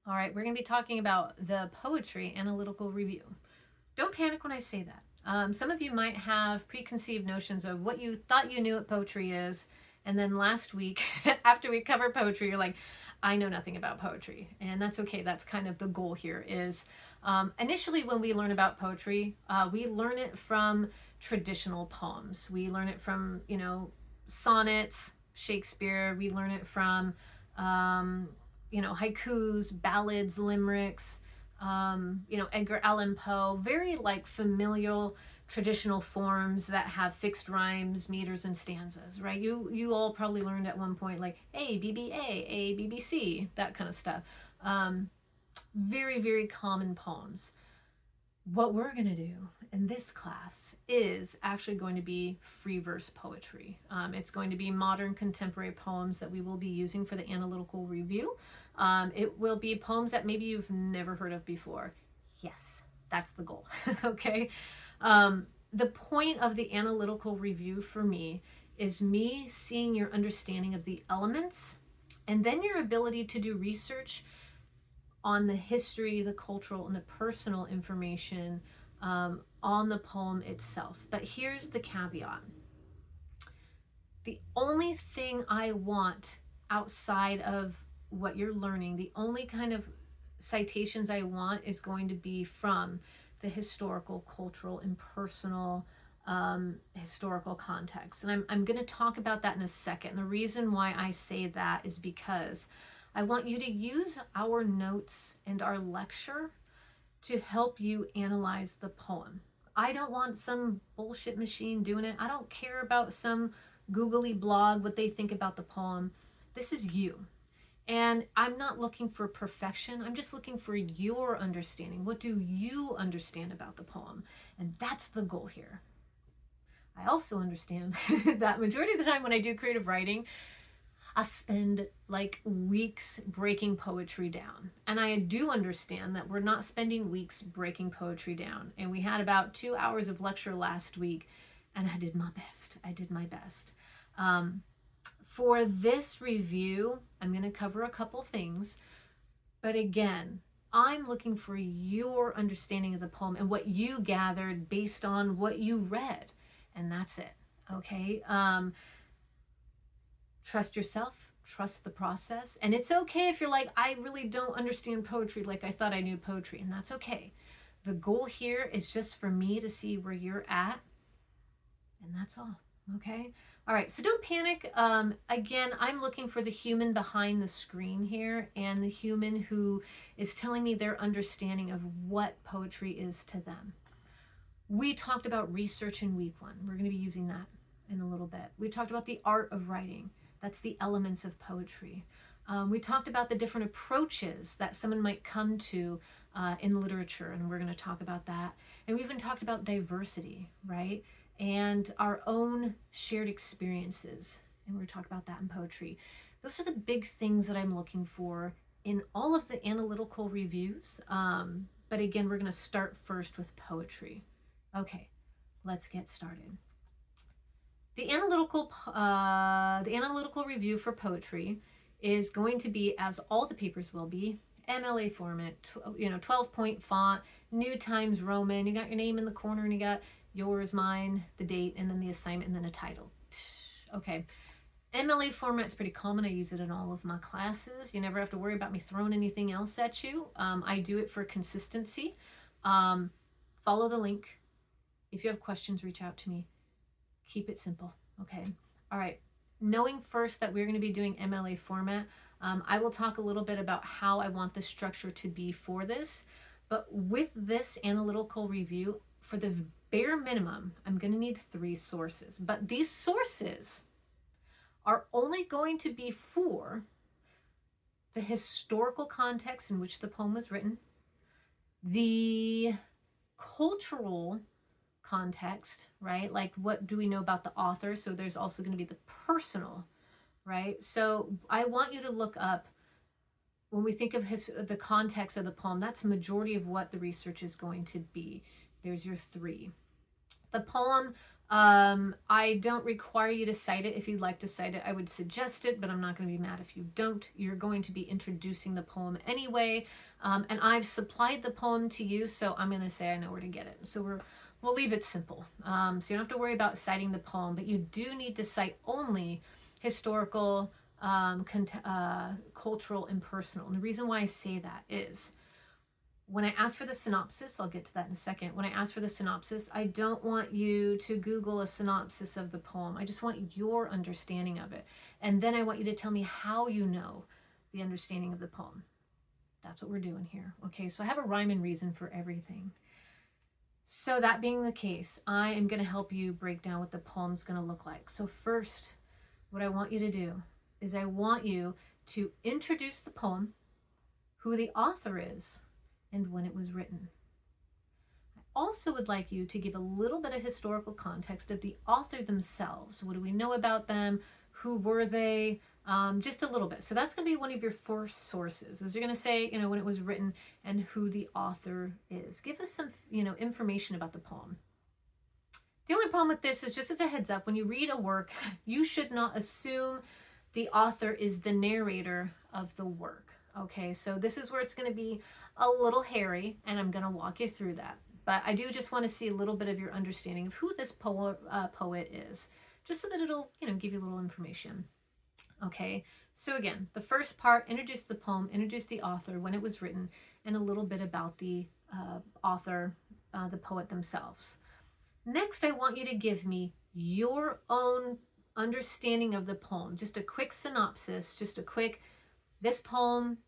All right, we're going to be talking about the poetry analytical review. Don't panic when I say that. Some of you might have preconceived notions of what you thought you knew what poetry is, and then last week, after we covered poetry, you're like, I know nothing about poetry, and that's okay. That's kind of the goal here. Is initially when we learn about poetry, we learn it from traditional poems. We learn it from sonnets, Shakespeare. We learn it from um, haikus, ballads, limericks, Edgar Allan Poe, very like familial traditional forms that have fixed rhymes, meters, and stanzas, right? You all probably learned at one point like A, B, B, A, B, B, C, that kind of stuff. Very, very common poems. What we're going to do in this class is actually going to be free verse poetry. It's going to be modern contemporary poems that we will be using for the analytical review. It will be poems that maybe you've never heard of before. Yes, that's the goal. Okay. The point of the analytical review for me is me seeing your understanding of the elements and then your ability to do research on the history, the cultural, and the personal information on the poem itself. But here's the caveat: the only thing I want outside of what you're learning, the only kind of citations I want is going to be from the historical, cultural, and personal historical context. And I'm going to talk about that in a second. And the reason why I say that is because I want you to use our notes and our lecture to help you analyze the poem. I don't want some bullshit machine doing it. I don't care about some googly blog, what they think about the poem. This is you. And I'm not looking for perfection. I'm just looking for your understanding. What do you understand about the poem? And that's the goal here. I also understand that majority of the time when I do creative writing, I spend like weeks breaking poetry down. And I do understand that we're not spending weeks breaking poetry down. And we had about 2 hours of lecture last week, and I did my best. I did my best. For this review, I'm going to cover a couple things. But again, I'm looking for your understanding of the poem and what you gathered based on what you read. And that's it. Okay. Trust yourself, trust the process. And it's okay if you're like, I really don't understand poetry like I thought I knew poetry. And that's okay. The goal here is just for me to see where you're at. And that's all. Okay. All right. So don't panic. Again, I'm looking for the human behind the screen here and the human who is telling me their understanding of what poetry is to them. We talked about research in week 1. We're going to be using that in a little bit. We talked about the art of writing. That's the elements of poetry. We talked about the different approaches that someone might come to in literature, and we're going to talk about that. And we even talked about diversity, right? And our own shared experiences. And we're going to talk about that in poetry. Those are the big things that I'm looking for in all of the analytical reviews. But again, we're going to start first with poetry. Okay, let's get started. The analytical review for poetry is going to be, as all the papers will be, MLA format, 12-point font, New Times Roman. You got your name in the corner, and you got yours, mine, the date, and then the assignment, and then a title. Okay. MLA format's pretty common. I use it in all of my classes. You never have to worry about me throwing anything else at you. I do it for consistency. Follow the link. If you have questions, reach out to me. Keep it simple. Okay. All right. Knowing first that we're going to be doing MLA format, I will talk a little bit about how I want the structure to be for this. But with this analytical review, for the bare minimum, I'm going to need 3 sources. But these sources are only going to be for the historical context in which the poem was written, the cultural context, right? Like, what do we know about the author? So there's also going to be the personal, right? So I want you to look up, when we think of the context of the poem, that's the majority of what the research is going to be. There's your 3. The poem I don't require you to cite it. If you'd like to cite it, I would suggest it, but I'm not going to be mad if you don't. You're going to be introducing the poem anyway, and I've supplied the poem to you, so I'm going to say I know where to get it. So we'll leave it simple. So you don't have to worry about citing the poem, but you do need to cite only historical, cultural, and personal. And the reason why I say that is when I ask for the synopsis, I'll get to that in a second. When I ask for the synopsis, I don't want you to Google a synopsis of the poem. I just want your understanding of it. And then I want you to tell me how you know the understanding of the poem. That's what we're doing here. Okay, so I have a rhyme and reason for everything. So that being the case, I am going to help you break down what the poem's going to look like. So first, what I want you to do is I want you to introduce the poem, who the author is, and when it was written. I also would like you to give a little bit of historical context of the author themselves. What do we know about them? Who were they? Just a little bit. So that's going to be one of your first sources. Is you're going to say, when it was written and who the author is. Give us some, information about the poem. The only problem with this is, just as a heads up, when you read a work, you should not assume the author is the narrator of the work. Okay, so this is where it's going to be a little hairy, and I'm going to walk you through that. But I do just want to see a little bit of your understanding of who this poet is, just so that it'll, give you a little information. Okay, so again, the first part, introduce the poem, introduce the author, when it was written, and a little bit about the author, the poet themselves. Next, I want you to give me your own understanding of the poem. Just a quick synopsis, just a quick, this poem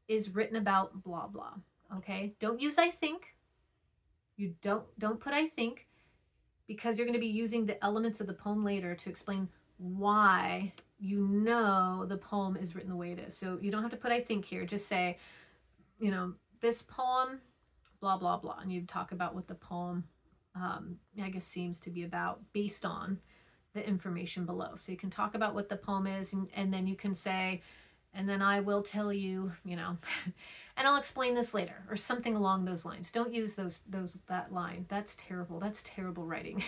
is written about blah blah. Okay, don't use I think. You don't put I think, because you're going to be using the elements of the poem later to explain why the poem is written the way it is. So you don't have to put I think here. Just say, this poem, blah blah blah, and you talk about what the poem, I guess, seems to be about based on the information below. So you can talk about what the poem is, and then you can say, and then I will tell you, and I'll explain this later, or something along those lines. Don't use that line. That's terrible. That's terrible writing.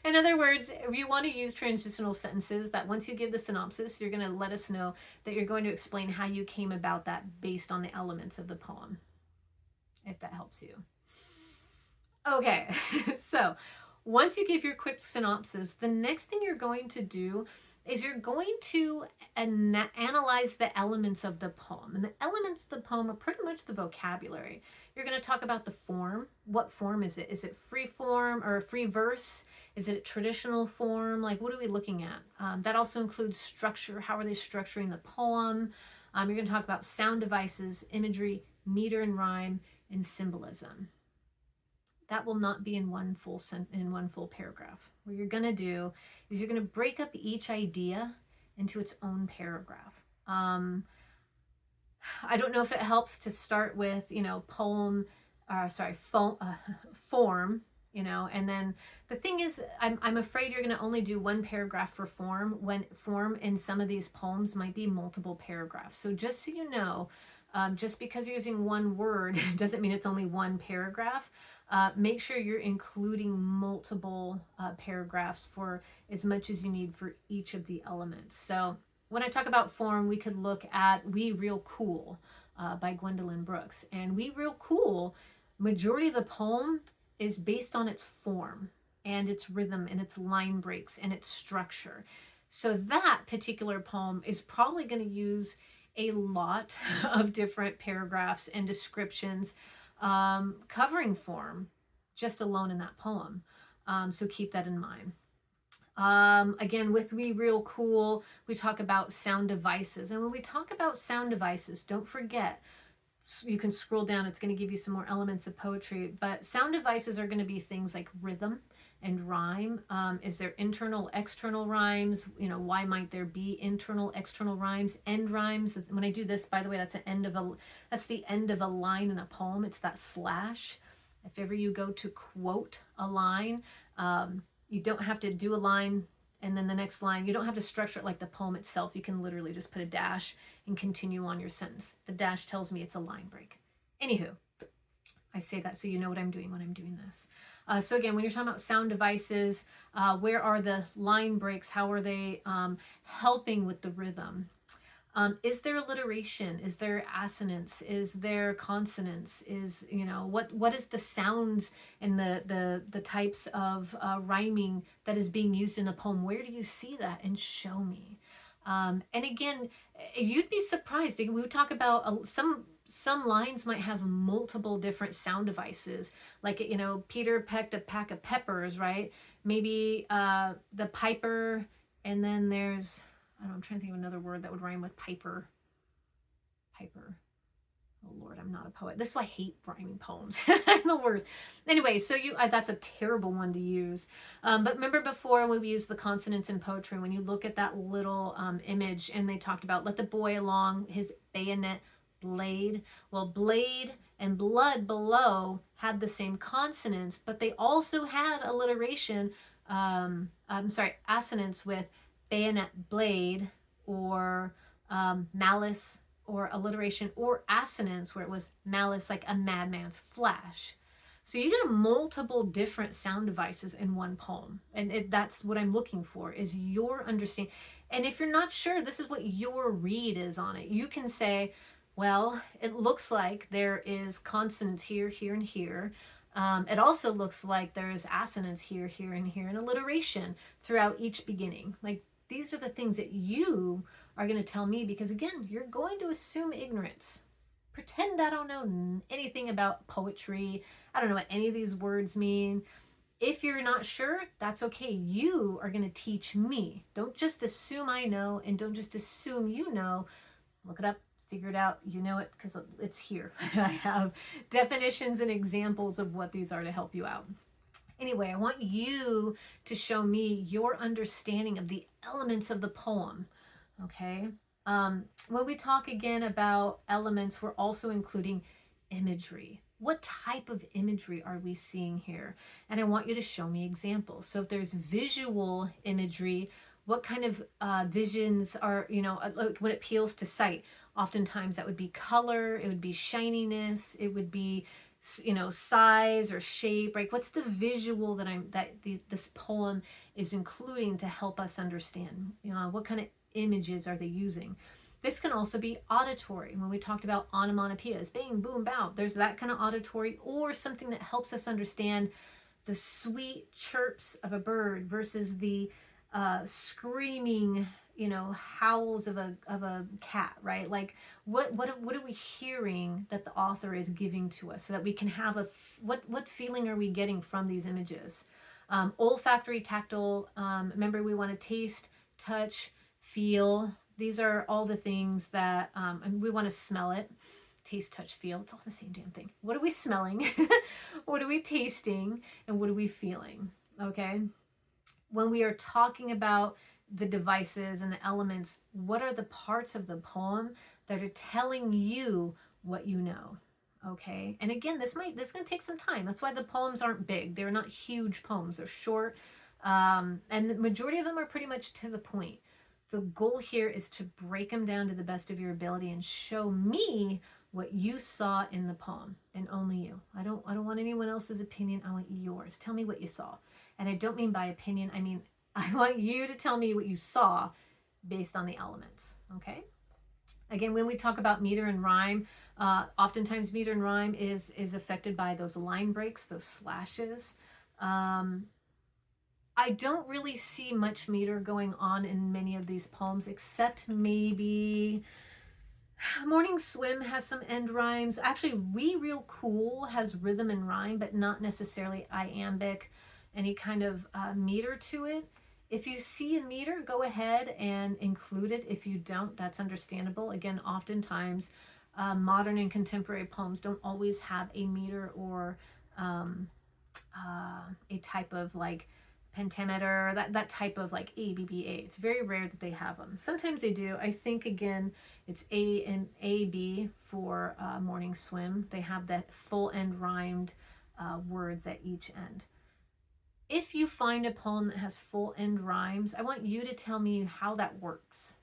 In other words, you want to use transitional sentences that once you give the synopsis, you're going to let us know that you're going to explain how you came about that based on the elements of the poem, if that helps you. Okay, so once you give your quick synopsis, the next thing you're going to do is you're going to analyze the elements of the poem. And the elements of the poem are pretty much the vocabulary. You're going to talk about the form. What form is it? Is it free form or free verse? Is it a traditional form? Like, what are we looking at? That also includes structure. How are they structuring the poem? You're going to talk about sound devices, imagery, meter and rhyme, and symbolism. That will not be in one full paragraph. What you're going to do is you're going to break up each idea into its own paragraph. I don't know if it helps to start with, form, and then the thing is, I'm afraid you're going to only do one paragraph for form, when form in some of these poems might be multiple paragraphs. So just so you know, just because you're using one word doesn't mean it's only one paragraph. Make sure you're including multiple paragraphs for as much as you need for each of the elements. So when I talk about form, we could look at We Real Cool by Gwendolyn Brooks. And We Real Cool, majority of the poem is based on its form and its rhythm and its line breaks and its structure. So that particular poem is probably going to use a lot of different paragraphs and descriptions covering form just alone in that poem. So keep that in mind. Again, with We Real Cool, we talk about sound devices. And when we talk about sound devices, don't forget, you can scroll down, it's going to give you some more elements of poetry, but sound devices are going to be things like rhythm and rhyme. Is there internal, external rhymes? Why might there be internal, external rhymes? End rhymes. When I do this, by the way, that's the end of a line in a poem. It's that slash. If ever you go to quote a line, you don't have to do a line and then the next line. You don't have to structure it like the poem itself. You can literally just put a dash and continue on your sentence. The dash tells me it's a line break. Anywho, I say that so you know what I'm doing when I'm doing this. So again, when you're talking about sound devices, where are the line breaks? How are they helping with the rhythm? Is there alliteration? Is there assonance? Is there consonance? Is, you know, what is the sounds and the types of rhyming that is being used in the poem? Where do you see that? And show me. And again, you'd be surprised. We would talk about some lines might have multiple different sound devices, like, you know, Peter pecked a pack of peppers, right? Maybe the piper, and then there's, I don't know, I'm trying to think of another word that would rhyme with piper. Piper. Oh Lord, I'm not a poet. This is why I hate rhyming poems. I'm the worst. Anyway, so that's a terrible one to use. But remember before when we used the consonants in poetry, when you look at that little image and they talked about let the boy along his bayonet blade. Well, blade and blood below had the same consonants, but they also had alliteration. I'm sorry, assonance with bayonet blade, or malice, or alliteration, or assonance where it was malice, like a madman's flash. So you get multiple different sound devices in one poem, and that's what I'm looking for, is your understanding. And if you're not sure, this is what your read is on it. You can say, well, it looks like there is consonants here, here, and here. It also looks like there's assonance here, here, and here, and alliteration throughout each beginning. Like, these are the things that you are going to tell me, because again, you're going to assume ignorance. Pretend I don't know anything about poetry. I don't know what any of these words mean. If you're not sure, that's okay. You are going to teach me. Don't just assume I know, and don't just assume you know. Look it up, figure it out. You know it because it's here. I have definitions and examples of what these are to help you out. Anyway, I want you to show me your understanding of the elements of the poem. Okay. When we talk again about elements, we're also including imagery. What type of imagery are we seeing here? And I want you to show me examples. So if there's visual imagery, what kind of visions are, you know, when it appeals to sight? Oftentimes that would be color, it would be shininess, it would be, you know, size or shape, right? What's the visual this poem is including to help us understand? You know, what kind of images are they using? This can also be auditory. When we talked about onomatopoeias, bang, boom, bow, there's that kind of auditory, or something that helps us understand the sweet chirps of a bird versus the screaming, you know, howls of a cat, right? Like what are we hearing that the author is giving to us, so that we can have what feeling are we getting from these images? Olfactory, tactile. Remember, we want to taste, touch, feel. These are all the things that and we want to smell it. Taste, touch, feel. It's all the same damn thing. What are we smelling? What are we tasting? And what are we feeling? Okay. When we are talking about the devices and the elements, what are the parts of the poem that are telling you what you know? Okay. And again, this is going to take some time. That's why the poems aren't big. They're not huge poems. They're short. And the majority of them are pretty much to the point. The goal here is to break them down to the best of your ability and show me what you saw in the poem, and only you. I don't want anyone else's opinion. I want yours. Tell me what you saw. And I don't mean by opinion. I mean, I want you to tell me what you saw based on the elements. Okay. Again, when we talk about meter and rhyme, oftentimes meter and rhyme is affected by those line breaks, those slashes. I don't really see much meter going on in many of these poems, except maybe Morning Swim has some end rhymes. Actually, We Real Cool has rhythm and rhyme, but not necessarily iambic, any kind of meter to it. If you see a meter, go ahead and include it. If you don't, that's understandable. Again, oftentimes modern and contemporary poems don't always have a meter or a type of like pentameter, that type of like ABBA. It's very rare that they have them. Sometimes they do. I think again, it's A and AB for Morning Swim. They have that full end rhymed words at each end. If you find a poem that has full end rhymes, I want you to tell me how that works.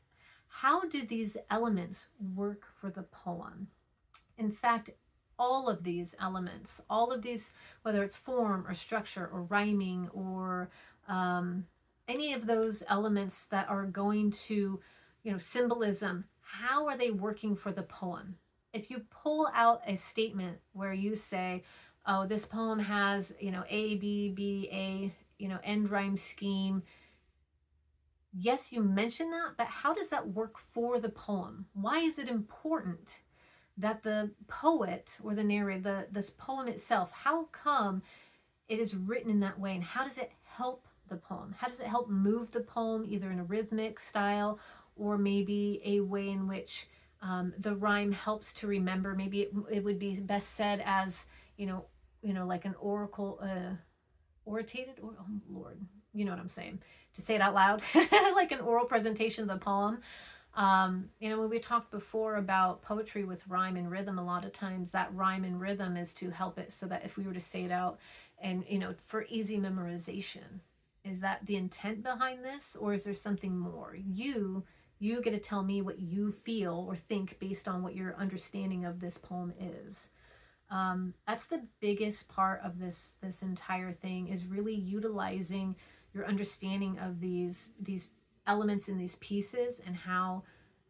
How do these elements work for the poem? In fact, all of these elements, all of these, whether it's form or structure or rhyming or any of those elements that are going to, symbolism, how are they working for the poem? If you pull out a statement where you say, oh, this poem has, A, B, B, A, end rhyme scheme. Yes, you mention that, but how does that work for the poem? Why is it important that the poet or the narrator, this poem itself, how come it is written in that way, and how does it help the poem? How does it help move the poem, either in a rhythmic style or maybe a way in which the rhyme helps to remember? Maybe it would be best said as, like an oracle, orated, or oh Lord, you know what I'm saying? To say it out loud, like an oral presentation of the poem. When we talked before about poetry with rhyme and rhythm, a lot of times that rhyme and rhythm is to help it so that if we were to say it out and, for easy memorization, is that the intent behind this, or is there something more? You get to tell me what you feel or think based on what your understanding of this poem is. That's the biggest part of this entire thing, is really utilizing your understanding of these elements in these pieces and how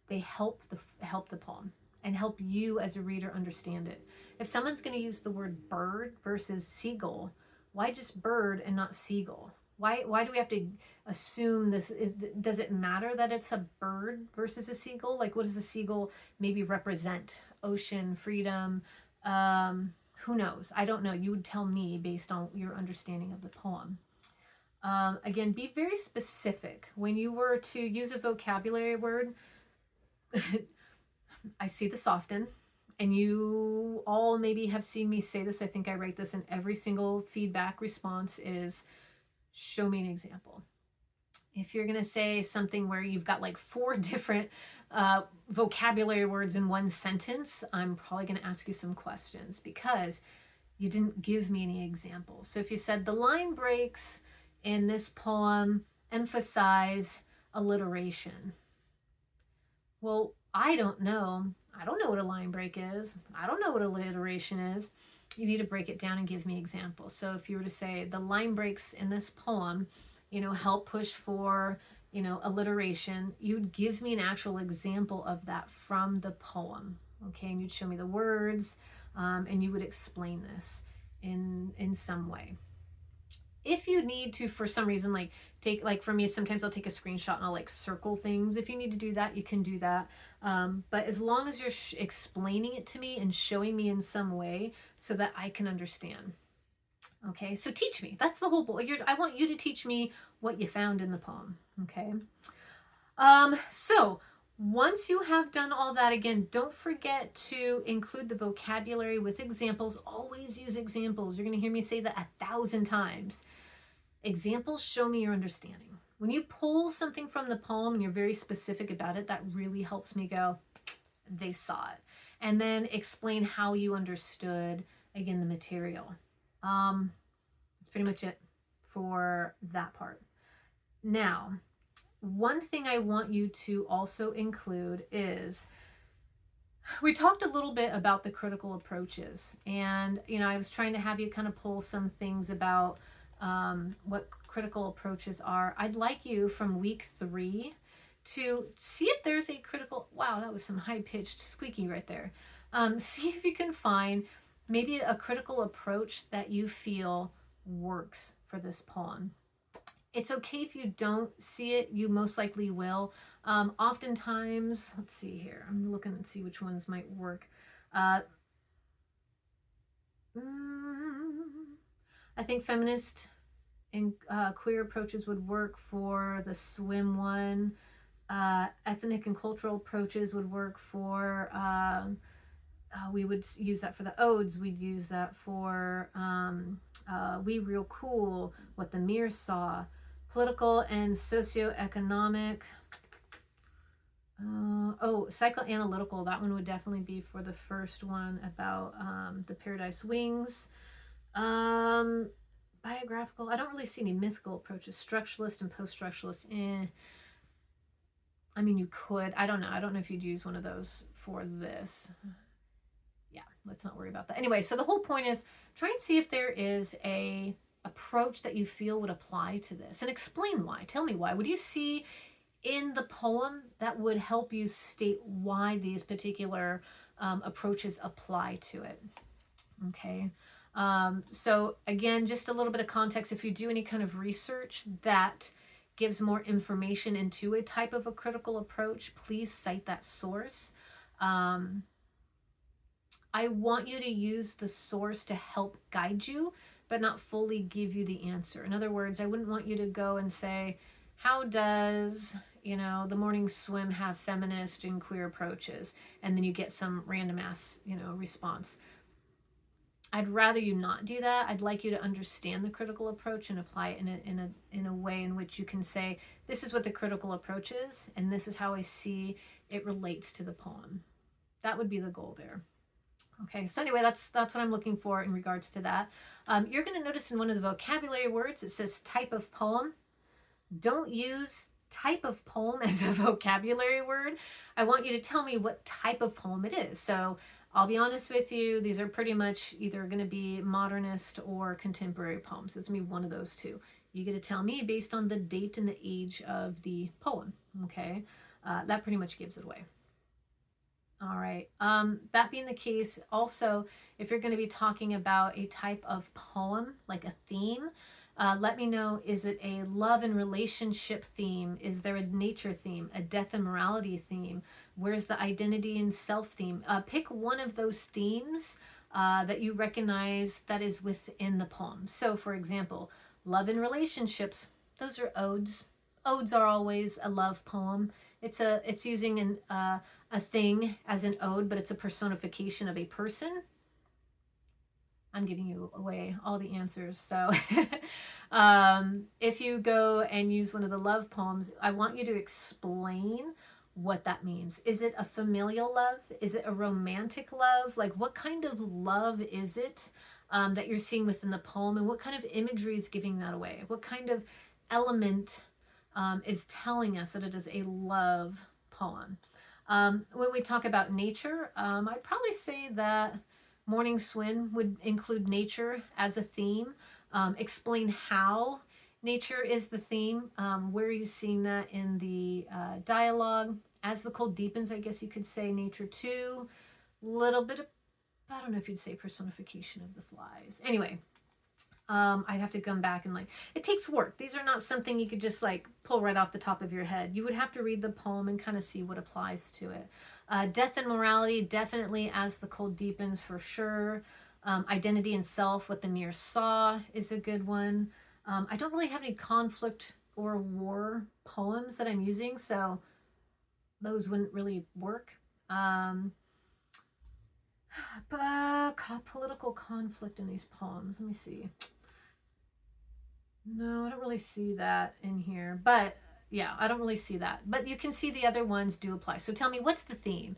they help the poem and help you as a reader understand it. If someone's going to use the word bird versus seagull, why just bird and not seagull? Why do we have to assume this is, does it matter that it's a bird versus a seagull? Like, what does the seagull maybe represent? Ocean, freedom, who knows? I don't know. You would tell me based on your understanding of the poem. Again, be very specific. When you were to use a vocabulary word, I see this often, and you all maybe have seen me say this. I think I write this in every single feedback response is, show me an example. If you're going to say something where you've got like 4 different vocabulary words in one sentence, I'm probably going to ask you some questions because you didn't give me any examples. So if you said the line breaks in this poem emphasize alliteration, well, I don't know. I don't know what a line break is. I don't know what alliteration is. You need to break it down and give me examples. So if you were to say the line breaks in this poem, help push for, alliteration, you'd give me an actual example of that from the poem. Okay, and you'd show me the words, and you would explain this in some way. If you need to, for some reason, like take, like for me, sometimes I'll take a screenshot and I'll like circle things. If you need to do that, you can do that. But as long as you're explaining it to me and showing me in some way so that I can understand. Okay, so teach me. That's the whole point. I want you to teach me what you found in the poem. Okay. So once you have done all that, again, don't forget to include the vocabulary with examples. Always use examples. You're going to hear me say that 1,000 times. Examples show me your understanding. When you pull something from the poem and you're very specific about it, that really helps me go, they saw it. And then explain how you understood, again, the material. That's pretty much it for that part. Now, one thing I want you to also include is, we talked a little bit about the critical approaches, and I was trying to have you kind of pull some things about what critical approaches are. I'd like you from week 3 to see if there's a critical, wow, that was some high-pitched squeaky right there. See if you can find maybe a critical approach that you feel works for this poem. It's okay if you don't see it. You most likely will. Oftentimes, let's see here. I'm looking and see which ones might work. I think feminist and queer approaches would work for the swim one. Ethnic and cultural approaches would work for, we would use that for the odes. We'd use that for We Real Cool, What the Mirror Saw. Political and socioeconomic. Psychoanalytical. That one would definitely be for the first one about the Paradise Wings. Biographical. I don't really see any mythical approaches. Structuralist and post-structuralist. I mean, you could. I don't know. I don't know if you'd use one of those for this. Yeah, let's not worry about that. Anyway, so the whole point is try and see if there is a approach that you feel would apply to this and explain why. Tell me why. Would you see in the poem that would help you state why these particular approaches apply to it? Okay. So again, just a little bit of context. If you do any kind of research that gives more information into a type of a critical approach, please cite that source. I want you to use the source to help guide you, but not fully give you the answer. In other words, I wouldn't want you to go and say, how does, the morning swim have feminist and queer approaches? And then you get some random ass, response. I'd rather you not do that. I'd like you to understand the critical approach and apply it in a way in which you can say, this is what the critical approach is, and this is how I see it relates to the poem. That would be the goal there. Okay, so anyway, that's what I'm looking for in regards to that. You're going to notice in one of the vocabulary words, it says type of poem. Don't use type of poem as a vocabulary word. I want you to tell me what type of poem it is. So I'll be honest with you, these are pretty much either going to be modernist or contemporary poems. It's going to be one of those two. You get to tell me based on the date and the age of the poem. Okay, that pretty much gives it away. All right. That being the case, also, if you're going to be talking about a type of poem, like a theme, let me know, is it a love and relationship theme? Is there a nature theme, a death and morality theme? Where's the identity and self theme? Pick one of those themes that you recognize that is within the poem. So, for example, love and relationships, those are odes. Odes are always a love poem. It's using a thing as an ode, but it's a personification of a person. I'm giving you away all the answers. So if you go and use one of the love poems, I want you to explain what that means. Is it a familial love? Is it a romantic love? Like, what kind of love is it that you're seeing within the poem, and what kind of imagery is giving that away? What kind of element is telling us that it is a love poem? When we talk about nature, I'd probably say that Morning Swim would include nature as a theme. Explain how nature is the theme. Where are you seeing that in the dialogue? As the cold deepens, I guess you could say nature too. Little bit of, I don't know if you'd say personification of the flies. Anyway, I'd have to come back and it takes work. These are not something you could just pull right off the top of your head. You would have to read the poem and kind of see what applies to it. Death and morality, definitely as the cold deepens for sure. Identity and self, what the mirror saw is a good one. I don't really have any conflict or war poems that I'm using, so those wouldn't really work. But political conflict in these poems, let me see. No, I don't really see that in here, but yeah, I don't really see that. But you can see the other ones do apply. So tell me, what's the theme?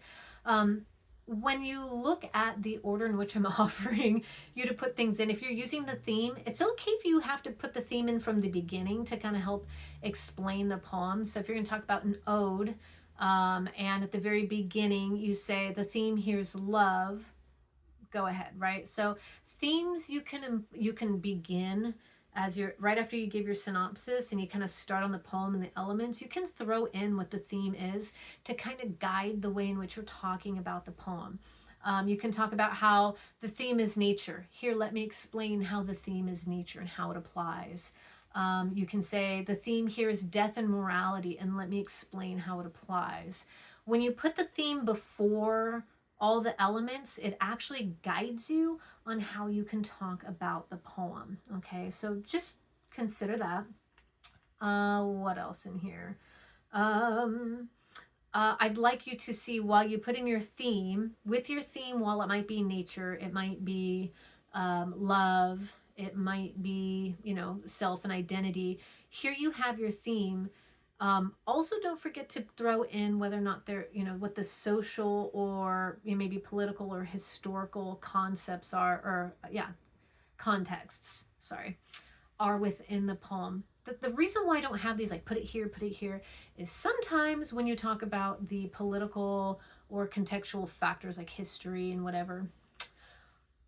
When you look at the order in which I'm offering you to put things in, if you're using the theme, it's okay if you have to put the theme in from the beginning to kind of help explain the poem. So if you're going to talk about an ode, and at the very beginning you say the theme here is love, go ahead, right? So themes you can begin as you're right after you give your synopsis and you kind of start on the poem and the elements. You can throw in what the theme is to kind of guide the way in which you're talking about the poem. You can talk about how the theme is nature. Here, let me explain how the theme is nature and how it applies. You can say the theme here is death and morality, and let me explain how it applies. When you put the theme before all the elements, it actually guides you on how you can talk about the poem. Okay, so just consider that. What else in here? I'd like you to see, while you put in your theme, with your theme, while it might be nature, it might be love, it might be, self and identity. Here you have your theme. Also, don't forget to throw in whether or not they're, what the social or maybe political or historical concepts are, or contexts, are within the poem. The reason why I don't have these, put it here, is sometimes when you talk about the political or contextual factors like history and whatever,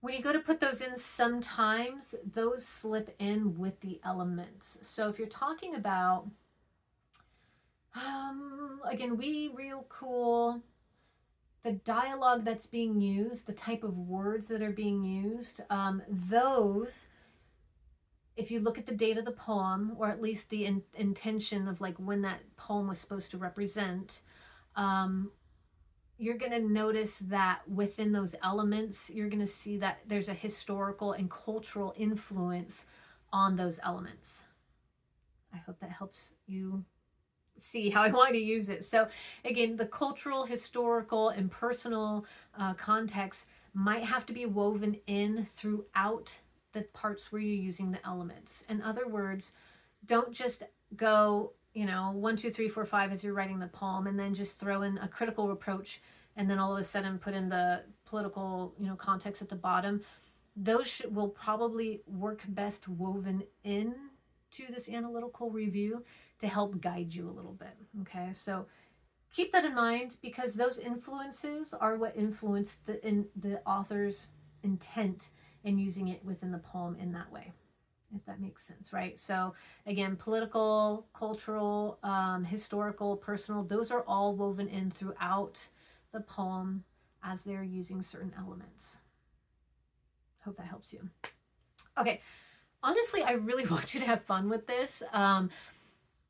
when you go to put those in, sometimes those slip in with the elements. So if you're talking about, again, we, real, cool, the dialogue that's being used, the type of words that are being used, those, if you look at the date of the poem, or at least the intention of like when that poem was supposed to represent, you're going to notice that within those elements, you're going to see that there's a historical and cultural influence on those elements. I hope that helps you see how I want to use it. So again, the cultural, historical, and personal context might have to be woven in throughout the parts where you're using the elements. In other words, don't just go, 1, 2, 3, 4, 5 as you're writing the poem, and then just throw in a critical reproach, and then all of a sudden put in the political, context at the bottom. Those will probably work best woven in to this analytical review to help guide you a little bit. Okay, so keep that in mind, because those influences are what influence the author's intent in using it within the poem in that way, if that makes sense, right? So again, political, cultural, historical, personal, those are all woven in throughout the poem as they're using certain elements. Hope that helps you. Okay, honestly, I really want you to have fun with this.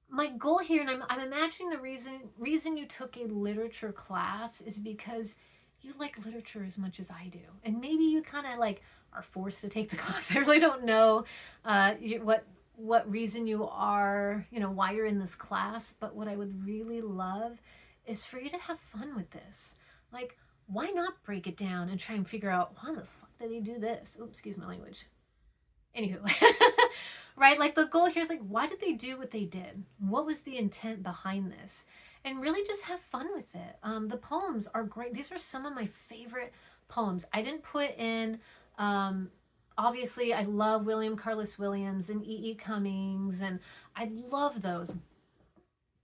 My goal here, and I'm imagining the reason you took a literature class is because you like literature as much as I do, and maybe you kind of like are forced to take the class. I really don't know what reason you are, why you're in this class, but what I would really love is for you to have fun with this. Like, why not break it down and try and figure out why the fuck did they do this? Oops, excuse my language. Anywho, right? Like, the goal here is like, why did they do what they did? What was the intent behind this? And really just have fun with it. The poems are great. These are some of my favorite poems. I didn't put in, obviously, I love William Carlos Williams and E.E. Cummings, and I love those.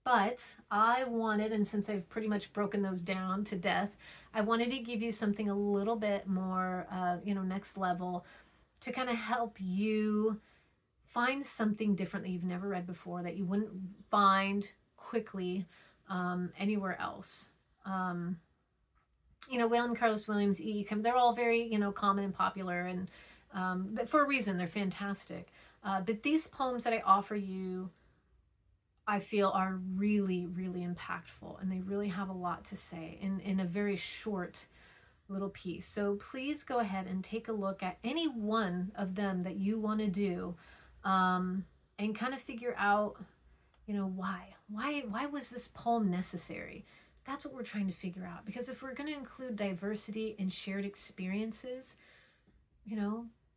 But I wanted, and since I've pretty much broken those down to death, I wanted to give you something a little bit more, next level, to kind of help you find something different that you've never read before, that you wouldn't find quickly anywhere else. Waylon Carlos Williams, E.E. Cummings, they're all very, common and popular, and for a reason, they're fantastic. But these poems that I offer you, I feel are really, really impactful, and they really have a lot to say in a very short little piece. So please go ahead and take a look at any one of them that you want to do, and kind of figure out, why was this poem necessary? That's what we're trying to figure out, because if we're going to include diversity and shared experiences,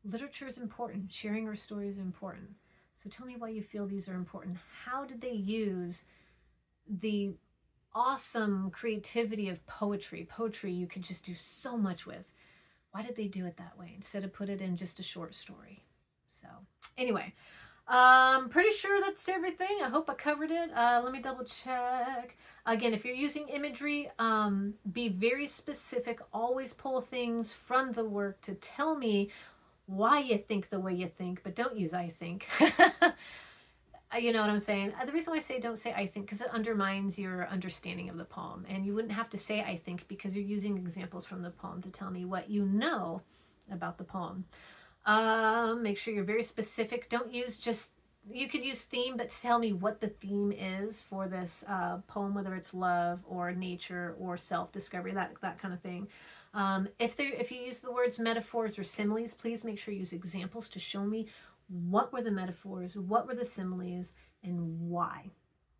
literature is important. Sharing our stories is important. So tell me why you feel these are important. How did they use the awesome creativity of poetry? Poetry you could just do so much with. Why did they do it that way instead of put it in just a short story? So anyway, pretty sure that's everything. I hope I covered it. Let me double check. Again, if you're using imagery, be very specific. Always pull things from the work to tell me why you think the way you think, but don't use I think. You know what I'm saying? The reason why I say don't say I think, because it undermines your understanding of the poem. And you wouldn't have to say I think, because you're using examples from the poem to tell me what you know about the poem. Make sure you're very specific. Don't use just, you could use theme, but tell me what the theme is for this poem, whether it's love or nature or self-discovery, that kind of thing. If you use the words metaphors or similes, please make sure you use examples to show me what were the metaphors, what were the similes, and why.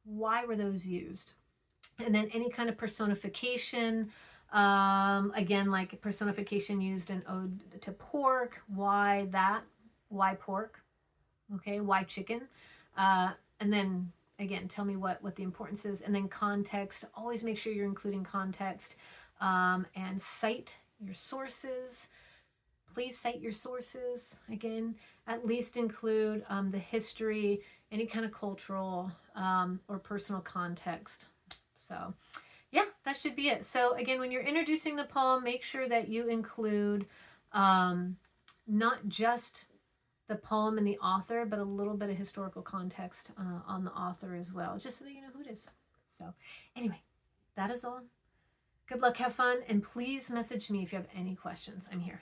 Why were those used? And then any kind of personification, again, like personification used in Ode to Pork. Why that? Why pork? Okay, why chicken? And then again, tell me what the importance is. And then context. Always make sure you're including context. And cite your sources. Please cite your sources. Again, at least include the history, any kind of cultural or personal context. So yeah, that should be it. So again, when you're introducing the poem, make sure that you include not just the poem and the author, but a little bit of historical context on the author as well, just so that you know who it is. So anyway, that is all. Good luck, have fun, and please message me if you have any questions. I'm here.